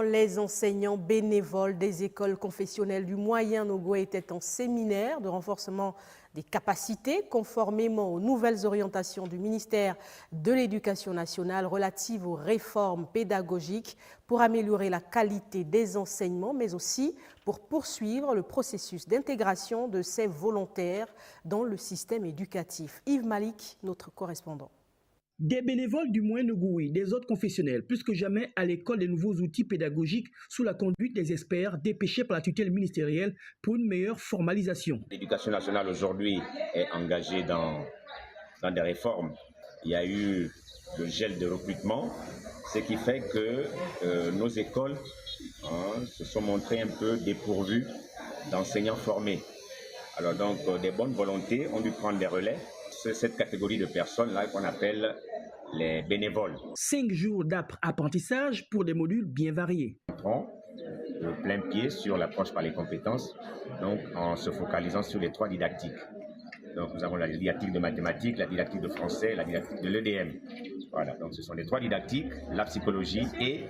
les enseignants bénévoles des écoles confessionnelles du Moyen-Nogo étaient en séminaire de renforcement des capacités conformément aux nouvelles orientations du ministère de l'Éducation nationale relatives aux réformes pédagogiques pour améliorer la qualité des enseignements, mais aussi pour poursuivre le processus d'intégration de ces volontaires dans le système éducatif. Yves Malik, notre correspondant. Des bénévoles du Moyen-Nogo et des autres confessionnels, plus que jamais à l'école des nouveaux outils pédagogiques sous la conduite des experts dépêchés par la tutelle ministérielle pour une meilleure formalisation. L'éducation nationale aujourd'hui est engagée dans des réformes. Il y a eu le gel de recrutement, ce qui fait que nos écoles se sont montrées un peu dépourvues d'enseignants formés. Alors donc des bonnes volontés ont dû prendre des relais. C'est cette catégorie de personnes-là qu'on appelle les bénévoles. 5 jours d'apprentissage pour des modules bien variés. On prend le plein pied sur l'approche par les compétences, donc en se focalisant sur les 3 didactiques. Donc nous avons la didactique de mathématiques, la didactique de français, la didactique de l'EDM. Voilà, donc ce sont les 3 didactiques, la psychologie et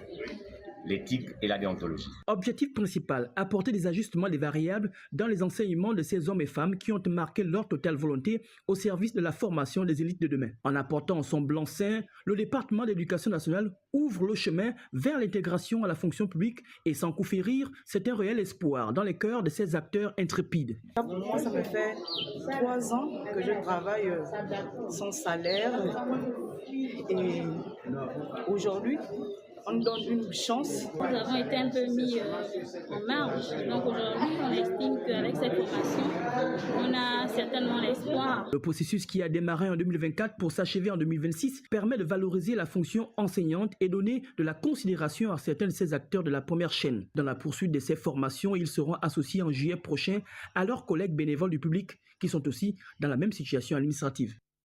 l'éthique et la déontologie. Objectif principal, apporter des ajustements des variables dans les enseignements de ces hommes et femmes qui ont marqué leur totale volonté au service de la formation des élites de demain. En apportant son blanc-seing, le département d'éducation nationale ouvre le chemin vers l'intégration à la fonction publique et sans coup férir, c'est un réel espoir dans les cœurs de ces acteurs intrépides. Moi, ça me fait 3 ans que je travaille sans salaire et aujourd'hui, on nous donne une chance. Nous avons été un peu mis en marge. Donc aujourd'hui, on estime qu'avec cette formation, on a certainement l'espoir. Le processus qui a démarré en 2024 pour s'achever en 2026 permet de valoriser la fonction enseignante et donner de la considération à certains de ces acteurs de la première chaîne. Dans la poursuite de ces formations, ils seront associés en juillet prochain à leurs collègues bénévoles du public qui sont aussi dans la même situation administrative.